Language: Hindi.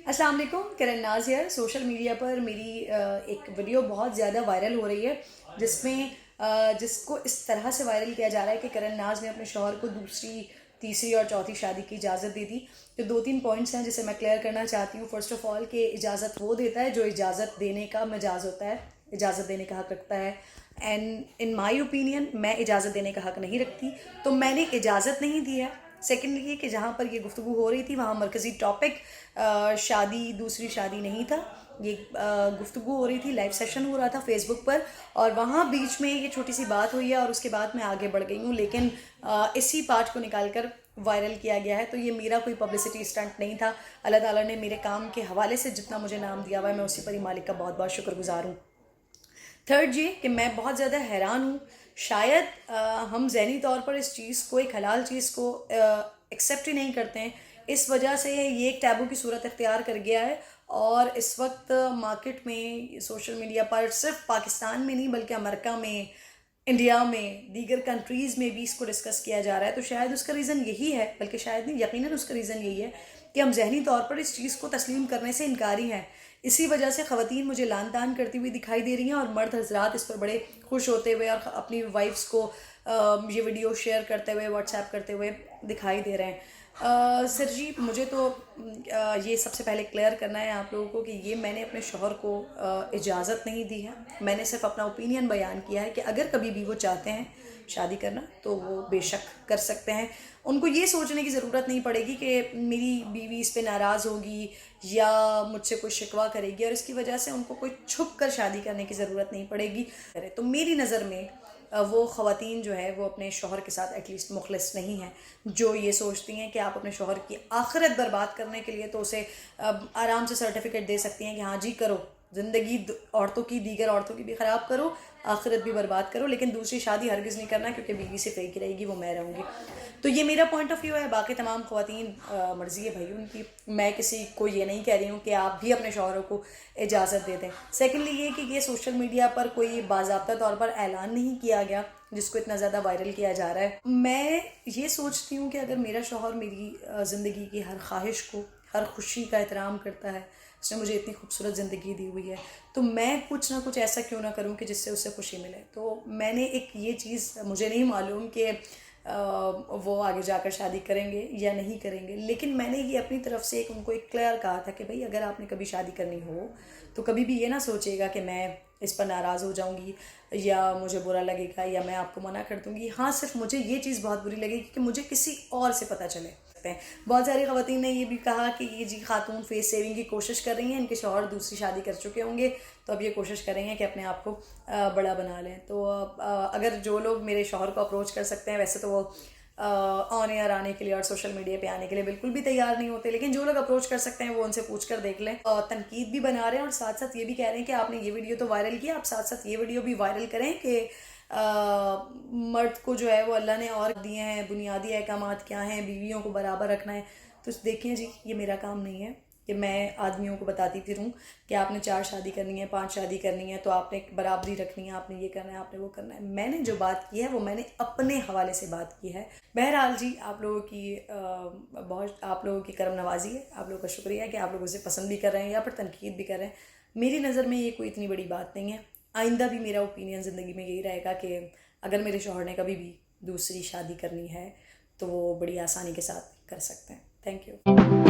अस्सलाम वालेकुम, किरण नाज यार। सोशल मीडिया पर मेरी एक वीडियो बहुत ज़्यादा वायरल हो रही है जिसको इस तरह से वायरल किया जा रहा है कि किरण नाज ने अपने शौहर को दूसरी, तीसरी और चौथी शादी की इजाज़त दे दी। तो दो तीन पॉइंट्स हैं जिसे मैं क्लियर करना चाहती हूँ। फर्स्ट ऑफ ऑल कि इजाज़त वो देता है जो इजाज़त देने का मिजाज होता है, इजाज़त देने का हक़ रखता है। एंड इन माई ओपिनियन मैं इजाज़त देने का हक़ नहीं रखती, तो मैंने इजाज़त नहीं दी है। सेकेंडली ये कि जहाँ पर ये गुफ्तगू हो रही थी वहाँ मरकज़ी टॉपिक शादी, दूसरी शादी नहीं था। ये गुफ्तगू हो रही थी, लाइव सेशन हो रहा था फेसबुक पर, और वहाँ बीच में ये छोटी सी बात हुई है और उसके बाद मैं आगे बढ़ गई हूँ। लेकिन इसी पार्ट को निकाल कर वायरल किया गया है, तो ये मेरा कोई पब्लिसिटी स्टंट नहीं था। अल्लाह ताला ने मेरे काम के हवाले से जितना मुझे नाम दिया हुआ है, मैं उसी पर ही मालिक का बहुत बहुत शुक्रगुजार हूँ। थर्ड ये कि मैं बहुत ज़्यादा हैरान हूँ। शायद हम ज़हनी तौर पर इस चीज़ को, एक हलाल चीज़ को एक्सेप्ट ही नहीं करते हैं। इस वजह से ये एक टैबू की सूरत इख्तियार कर गया है, और इस वक्त मार्केट में, सोशल मीडिया पर, सिर्फ पाकिस्तान में नहीं बल्कि अमेरिका में, इंडिया में, दीगर कंट्रीज़ में भी इसको डिस्कस किया जा रहा है। तो शायद उसका रीज़न यही है, बल्कि शायद नहीं, यकीनन उसका रीज़न यही है कि हम जहनी तौर पर इस चीज़ को तस्लीम करने से इनकारी हैं। इसी वजह से ख़वातीन मुझे लान तान करती हुई दिखाई दे रही हैं, और मर्द हजरात इस पर बड़े खुश होते हुए और अपनी वाइफ्स को ये वीडियो शेयर करते हुए, व्हाट्सएप करते हुए दिखाई दे रहे हैं। सर जी, मुझे तो ये सबसे पहले क्लियर करना है आप लोगों को कि ये मैंने अपने शौहर को इजाज़त नहीं दी है। मैंने सिर्फ अपना ओपिनियन बयान किया है कि अगर कभी भी वो चाहते हैं शादी करना तो वो बेशक कर सकते हैं। उनको ये सोचने की ज़रूरत नहीं पड़ेगी कि मेरी बीवी इस पे नाराज़ होगी या मुझसे कोई शिकवा करेगी, और इसकी वजह से उनको कोई छुप कर शादी करने की ज़रूरत नहीं पड़ेगी। तो मेरी नज़र में वो ख़वातीन जो है वो अपने शौहर के साथ एटलीस्ट मुखलिस नहीं हैं, जो ये सोचती हैं कि आप अपने शौहर की आखिरत बर्बाद करने के लिए तो उसे आराम से सर्टिफिकेट दे सकती हैं कि हाँ जी करो, ज़िंदगी औरतों की, दीगर औरतों की भी ख़राब करो, आखिरत भी बर्बाद करो, लेकिन दूसरी शादी हरगिज़ नहीं करना, क्योंकि बीवी सिर्फ एक ही रहेगी, वो मैं रहूँगी। तो ये मेरा पॉइंट ऑफ व्यू है। बाकी तमाम ख़वातीन मर्ज़ी है भाई उनकी। मैं किसी को ये नहीं कह रही हूँ कि आप भी अपने शौहरों को इजाज़त दे दें। सेकेंडली ये कि ये सोशल मीडिया पर कोई बाज़ाब्ता तौर पर ऐलान नहीं किया गया जिसको इतना ज़्यादा वायरल किया जा रहा है। मैं ये सोचती हूँ कि अगर मेरा शौहर मेरी ज़िंदगी की हर ख्वाहिश को, हर खुशी का एहतराम करता है, उसने मुझे इतनी खूबसूरत ज़िंदगी दी हुई है, तो मैं कुछ ना कुछ ऐसा क्यों ना करूं कि जिससे उसे खुशी मिले। तो मैंने एक ये चीज़, मुझे नहीं मालूम कि वो आगे जाकर शादी करेंगे या नहीं करेंगे, लेकिन मैंने ये अपनी तरफ से उनको एक क्लियर कहा था कि भाई अगर आपने कभी शादी करनी हो तो कभी भी ये ना सोचिएगा कि मैं इस पर नाराज़ हो जाऊंगी या मुझे बुरा लगेगा या मैं आपको मना कर दूंगी। हाँ, सिर्फ मुझे ये चीज़ बहुत बुरी लगेगी कि मुझे किसी और से पता चले। बहुत सारी ख़वातीन ने ये भी कहा कि ये जी खातून फेस सेविंग की कोशिश कर रही हैं, इनके शौहर दूसरी शादी कर चुके होंगे तो अब ये कोशिश कर रही हैं कि अपने आप को बड़ा बना लें। तो अगर जो लोग मेरे शौहर को अप्रोच कर सकते हैं, वैसे तो वो ऑन एयर आने के लिए और सोशल मीडिया पे आने के लिए बिल्कुल भी तैयार नहीं होते, लेकिन जो लोग अप्रोच कर सकते हैं वो उनसे पूछ कर देख लें। तनकीद भी बना रहे हैं और साथ साथ ये भी कह रहे हैं कि आपने ये वीडियो तो वायरल किया, आप साथ साथ ये वीडियो भी वायरल करें कि मर्द को जो है वो अल्लाह ने और दिए हैं, बुनियादी अहकामात क्या हैं, बीवियों को बराबर रखना है। तो देखें जी, ये मेरा काम नहीं है कि मैं आदमियों को बताती फिरूँ कि आपने 4 शादी करनी है, 5 शादी करनी है, तो आपने बराबरी रखनी है, आपने ये करना है, आपने वो करना है। मैंने जो बात की है वो मैंने अपने हवाले से बात की है। बहरहाल जी, आप लोगों की बहुत, आप लोगों की करम नवाजी है, आप लोगों का शुक्रिया है कि आप लोग उसे पसंद भी कर रहे हैं या फिर तनकीद भी कर रहे हैं। मेरी नज़र में ये कोई इतनी बड़ी बात नहीं है। आइंदा भी मेरा ओपिनियन ज़िंदगी में यही रहेगा कि अगर मेरे शौहर ने कभी भी दूसरी शादी करनी है तो वो बड़ी आसानी के साथ कर सकते हैं। Thank you.